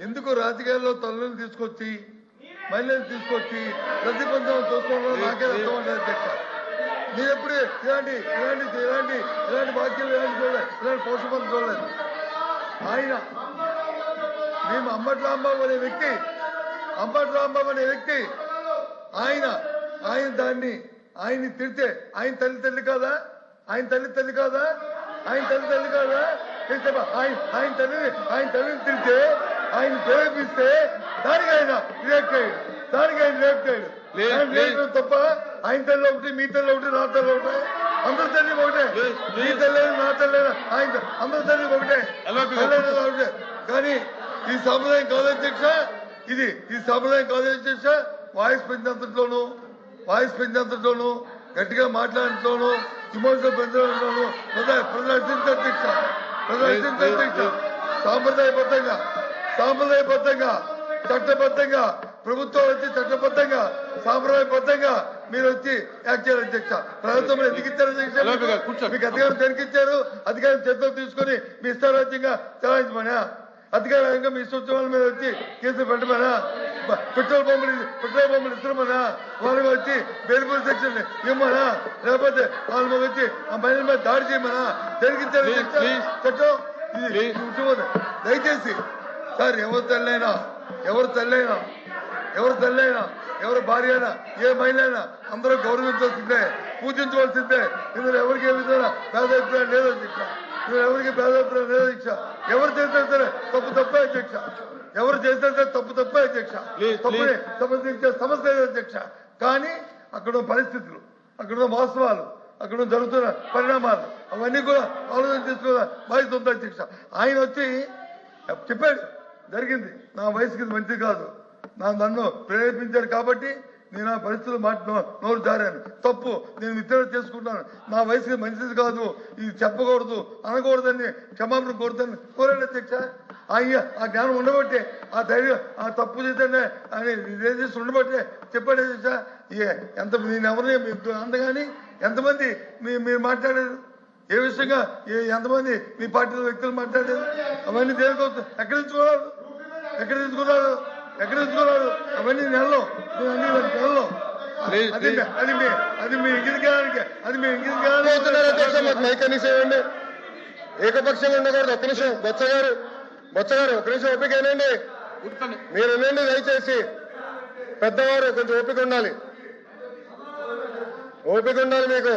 ఎందుకు రాజకీయాల్లో తల్లులు తీసుకొచ్చి మహిళలు తీసుకొచ్చి ప్రతిబంధం చూసుకోవడం నాకే అర్థం ఉంటుంది అధ్యక్ష. మీరు ఎప్పుడు ఇలాంటి వాక్యాలు ఇలాంటి పోషపం చూడలేదు. ఆయన మేము అంబటి రాంబాబు అనే వ్యక్తి ఆయన దాన్ని ఆయన్ని తిడితే ఆయన తల్లి కాదా? ఆయన తల్లి కాదా? ఆయన తల్లిని తిడితే ఆయన ప్రేరేపిస్తే దానికి ఆయన రియాక్ట్ అయ్యాడు. తప్ప ఆయన తల్లి ఒకటి, మీ తల్లి ఒకటి, నా తల్లి ఒకటి, అందరి తల్లి ఒకటే. మీ తల్లి నా తల్లి ఆయన అందరి తల్లి ఒకటే. కానీ ఈ సాంప్రదాయం కాదు అధ్యక్ష. ఈ సాంప్రదాయం కాదు అధ్యక్ష. వాయిస్ పెంచేంతలోను గట్టిగా మాట్లాడటంలోను విమర్శలు పెంచడంలోను ప్రదర్శించే అధ్యక్ష. సాంప్రదాయబద్ధంగా చట్టబద్ధంగా ప్రభుత్వం వచ్చి చట్టబద్ధంగా సాంప్రదాయబద్ధంగా మీరు వచ్చి యాక్ట్ చేయాలి అధ్యక్ష. ప్రభుత్వం ఎందుకు ఇచ్చారు అధ్యక్ష? మీకు అధికారం దేనికిచ్చారు? అధికారం చేతులు తీసుకుని మీ ఇష్టారాజ్యంగా చలాయించమనా? అధికారంగా మీ ఇష్టం వాళ్ళ మీద వచ్చి కేసులు పెట్టమనా? పెట్రోల్ పంపులు ఇస్తామనా? వాళ్ళ వచ్చి బెయిల్పూర్ సెక్షన్ ఇవ్వమనా? లేకపోతే వాళ్ళ మీద వచ్చి ఆ మహిళల మీద దాడి చేయమనా? దేనికిచ్చారు చట్టం? దయచేసి సార్, ఎవరు తల్లైనా ఎవరు భార్య అయినా ఏ మహిళ అయినా అందరూ గౌరవించాల్సిందే, పూజించవలసిందే. ఇందులో ఎవరికి ఏ విధంగా భేదాభిప్రాయం లేదు అధ్యక్ష. ఎవరు చేసినా సరే తప్పే అధ్యక్ష. సంబంధించే సమస్య లేదు అధ్యక్ష. కానీ అక్కడ పరిస్థితులు, అక్కడ వాస్తవాలు, అక్కడ జరుగుతున్న పరిణామాలు అవన్నీ కూడా ఆలోచన తీసుకున్న బాధ్యత ఉంది అధ్యక్ష. ఆయన వచ్చి చెప్పాడు, జరిగింది నా వయసుకి మంచిది కాదు, నన్ను ప్రేరేపించారు కాబట్టి నేను ఆ పరిస్థితులు నోరు జారాను, తప్పు, నేను విత్డ్రా చేసుకుంటాను, నా వయసుకి మంచిది కాదు, ఇది చెప్పకూడదు అనకూడదని క్షమాపణ కోరాడు అధ్యక్ష. ఆ జ్ఞానం ఉండబట్టే, ఆ ధైర్యం, ఆ తప్పు చేద్దానే అని రిజేసి ఉండబట్టే చెప్పాడు అధ్యక్ష. ఎంత నేను ఎవరిని అందగాని ఎంతమంది మీరు మాట్లాడారు, ఏ విషయంగా ఎంతమంది మీ పార్టీ వ్యక్తులు మాట్లాడారు, అవన్నీ దేనికోసం ఎక్కడ తీసుకున్నారు అవన్నీ నెలలో అది మీ ఇంగిదిగానికి మైకనిసేయండి. ఏకపక్షంగా ఉండకూడదు. ఒక్క నిమిషం బొత్స గారు ఒక్క నిమిషం ఓపిక ఏనండి, మీరు వినండి దయచేసి. పెద్దవారు కొంచెం ఓపిక ఉండాలి మీకు.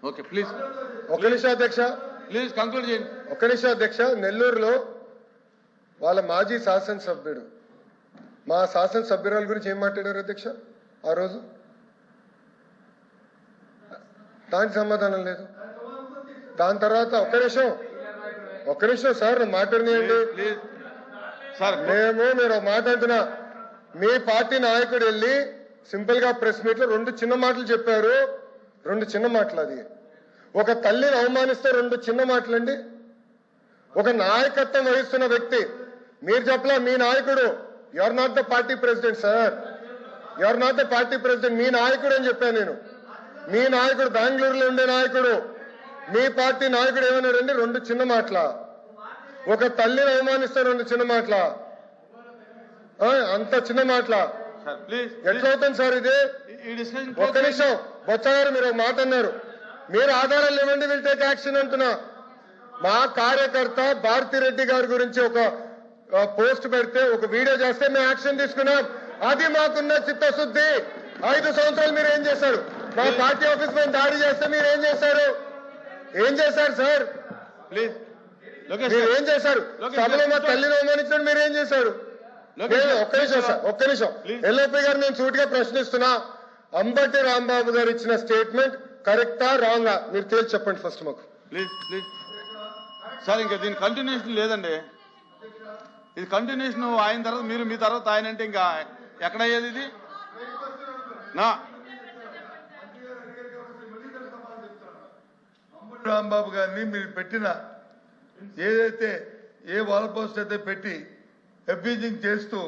ఓకే ప్లీజ్ ఒక్క నిమిషం అధ్యక్ష, ప్లీజ్ కంక్లూడ్ చేయండి. ఒక్క నిమిషం అధ్యక్ష. నెల్లూరులో వాళ్ళ మాజీ శాసనసభ్యుడు మా శాసనసభ్యురాల గురించి ఏం మాట్లాడారు అధ్యక్ష ఆ రోజు? దానికి సమాధానం లేదు. దాని తర్వాత ఒక్క నిమిషం సార్ మాట్లాడినాయండి. మీరు ఒక మాట అంటున్నా, మీ పార్టీ నాయకుడు వెళ్ళి సింపుల్ గా ప్రెస్ మీట్ లో 2 చిన్న మాటలు చెప్పారు. 2 చిన్న మాటలు. అది ఒక తల్లిని అవమానిస్తే 2 చిన్న మాటలండి. ఒక నాయకత్వం వహిస్తున్న వ్యక్తి మీరు చెప్పలా, మీ నాయకుడు you are not the party president sir, you are not the party president, మీ నాయకుడు అని చెప్పాను నేను. మీ నాయకుడు బెంగళూరులో ఉండే నాయకుడు, మీ పార్టీ నాయకుడు ఏమన్నాడండి? 2 చిన్న మాటల. ఒక తల్లిని అవమానిస్తే 2 చిన్న మాటల, అంత చిన్న మాటల ఎట్లవుతుంది సార్ ఇది? ఒక్క నిమిషం బొత్స గారు, మీరు ఒక మాట అన్నారు, మీరు ఆధారాలు ఇవ్వండి, విల్ టేక్ యాక్షన్ అంటున్నా. మా కార్యకర్త భారతిరెడ్డి గారి గురించి ఒక పోస్ట్ పెడితే, ఒక వీడియో చేస్తే మేము యాక్షన్ తీసుకున్నాం. అది మాకున్న చిత్తశుద్ధి. 5 సంవత్సరాలు మీరు ఏం చేశారు? మా పార్టీ ఆఫీస్ పైన దాడి చేస్తే మీరు ఏం చేశారు సార్? ప్లీజ్ మీరు ఏం చేశారు? సభలో మా తల్లిని అవమానించడం మీరు ఏం చేశారు? ఒక్క నిమిషం ఎల్ఓపి గారు, నేను సూటిగా ప్రశ్నిస్తున్నా, అంబటి రాంబాబు గారు ఇచ్చిన స్టేట్మెంట్ కరెక్టా రాంగా మీరు తేల్చి చెప్పండి ఫస్ట్ మాకు. ప్లీజ్ సార్, ఇంకా దీని కంటిన్యూషన్ లేదండి. ఇది కంటిన్యూషన్ ఆయన తర్వాత మీరు, మీ తర్వాత ఆయన అంటే ఇంకా ఎక్కడయ్యేది ఇది? రాంబాబు గారిని మీరు పెట్టిన ఏదైతే ఏ వాల్ పోస్ట్ అయితే పెట్టి అబ్యూజింగ్ చేస్తూ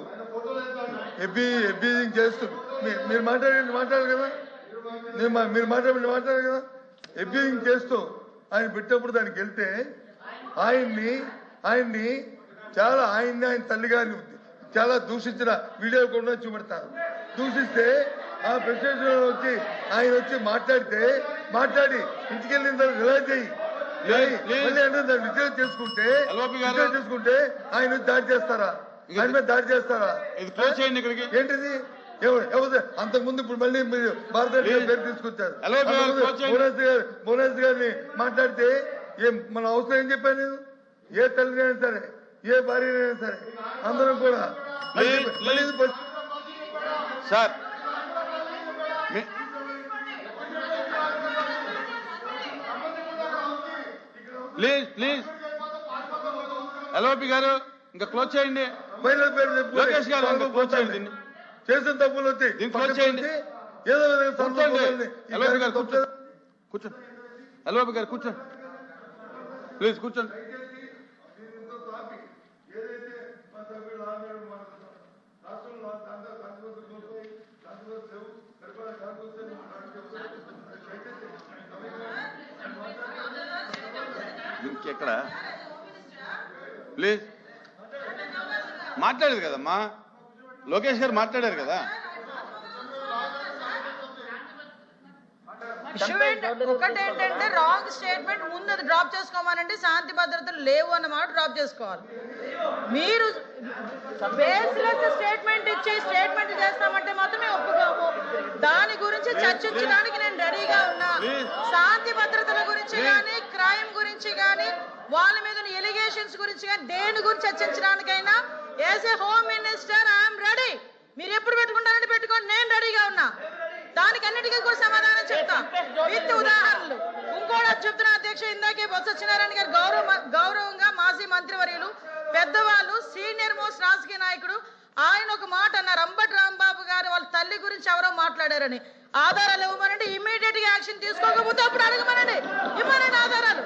మీరు మాట్లాడారు కదా, మీరు మాట్లాడారు కదా, అబ్యూజింగ్ చేస్తూ ఆయన పెట్టినప్పుడు దానికి వెళ్తే ఆయన్ని చాలా ఆయన తల్లి గారిని చాలా దూషించిన వీడియో కూడా చూపెడతారు. దూషిస్తే ఆ ప్రెసిడెంట్ ఆయన వచ్చి మాట్లాడి ఇంటికి వెళ్ళిన తర్వాత రిలైజ్ అయ్యి విత్డ్రా చేసుకుంటే ఆయన దాడి చేస్తారా? ఆయన మీద దాడి చేస్తారా? ఏంటిది? అంతకుముందు ఇప్పుడు మళ్ళీ మీరు భారతదేశ పేరు తీసుకొచ్చారు. భువనేశ్వర్ గారిని మాట్లాడితే మన అవసరం ఏం చెప్పాను నేను? ఏ తల్లినైనా సరే, ఏ భార్యనైనా సరే అందరం కూడా సార్ ప్లీజ్ ఎల్ఓపి గారు ఇంకా క్లోజ్ చేయండి. లోకేష్ గారు ఇంకా క్లోజ్ చేయండి. దీన్ని చేసిన తప్పులు వచ్చి క్లోజ్ చేయండి. ఏదో ఎల్ఓపి గారు కూర్చోండి. ఎల్ఓపి గారు కూర్చోండి. ప్లీజ్ కూర్చోండి. ఇంకెక్కడ ప్లీజ్ మాట్లాడేది కదమ్మా, లోకేష్ గారు మాట్లాడారు కదా. ఒకటేంటంటే రాంగ్ స్టేట్మెంట్ ముందు అది డ్రాప్ చేసుకోమనండి. శాంతి భద్రతలు లేవు అన్నమాట డ్రాప్ చేసుకోవాలి. మీరు బేస్లెస్ స్టేట్మెంట్ ఇచ్చి స్టేట్మెంట్ చేస్తామంటే మాత్రమే ఒప్పుకోము. దాని గురించి చర్చించడానికి నేను రెడీగా ఉన్నా. శాంతి భద్రతల గురించి కానీ, క్రైమ్ గురించి కానీ, వాళ్ళ మీద ఎలిగేషన్స్ గురించి కానీ, దేని గురించి చర్చించడానికైనా as a home minister I'm ready. మీరు ఎప్పుడు పెట్టుకుంటారంటే పెట్టుకోండి, నేను రెడీగా ఉన్నా. దానికి అన్నిటికీ కూడా సమాధానం చెప్తా విత్ ఉదాహరణలు. ఇంకోటి చెప్తున్నా అధ్యక్ష, ఇందాకే బొత్స సత్యనారాయణ గారు గౌరవంగా మాజీ మంత్రివర్యులు, పెద్దవాళ్ళు, సీనియర్ మోస్ట్ రాజకీయ నాయకుడు, ఆయన ఒక మాట అన్నారు. అంబటి రాంబాబు గారు వాళ్ళ తల్లి గురించి ఎవరో మాట్లాడారని. ఆధారాలు ఇవ్వమనండి, ఇమ్మీడియట్ గా యాక్షన్ తీసుకోకపోతే అప్పుడు అడగమనండి. ఇవ్వనండి ఆధారాలు,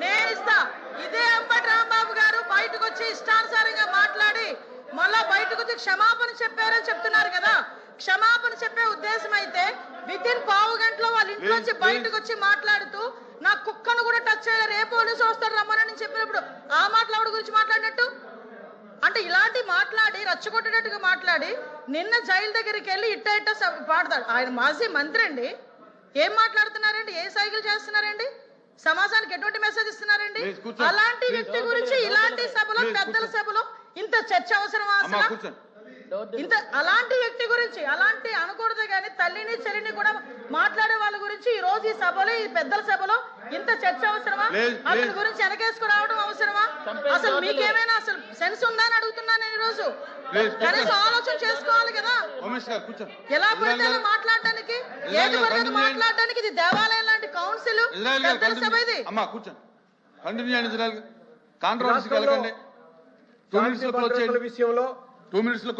నేను ఇస్తా. ఇదే అంబటి రాంబాబు గారు బయటకు వచ్చి ఇష్టానుసారంగా మాట్లాడి మళ్ళా బయటకు వచ్చి క్షమాపణ చెప్పారని చెప్తున్నారు కదా. క్షమాపణ చెప్పే ఉద్దేశం అయితే విత్ ఇన్ పావు గంటలో వాళ్ళ ఇంట్లోంచి బయటకు వచ్చి మాట్లాడుతూ నా కుక్కను కూడా టచ్ చేయలేదు, ఏ పోలీసు వస్తారు రమ్మని చెప్పినప్పుడు ఆ మాటల గురించి మాట్లాడినట్టు అంటే ఇలాంటి మాట్లాడి రచ్చగొట్టేటట్టుగా మాట్లాడి నిన్న జైలు దగ్గరికి వెళ్ళి ఇట్ట పాడతాడు. ఆయన మాజీ మంత్రి అండి, ఏం మాట్లాడుతున్నారండి? ఏ సైకిల్ చేస్తున్నారండి? సమాజానికి ఎటువంటి మెసేజ్ ఇస్తున్నారండి? అలాంటి వ్యక్తి గురించి ఇలాంటి సభలో, పెద్దల సభలో ఇంత చర్చ అవసరమా అసలు? ఇంత అలాంటి వ్యక్తి గురించి అలాంటి అనకూడదు కానీ తల్లిని చెల్లిని కూడా మాట్లాడే వాళ్ళ గురించి ఈ రోజు ఈ సభలో, ఈ పెద్దల సభలో ఇంత చర్చ అవసరమా? అతని గురించి వెనకేసుకు రావడం అవసరమా? అసలు మీకేమైనా అసలు సెన్స్ ఉందా అని అడుగుతున్నాను నేను. ఈ రోజు కనీసం ఆలోచన చేసుకోవాలి కదా. ఎలా పడితే అలా మాట్లాడడానికి, ఏది పడితే మాట్లాడడానికి. ఇది దేవాలయం లాంటి కౌన్సిల్, పెద్దల సభ ఇది. విషయంలో 2 minutes లో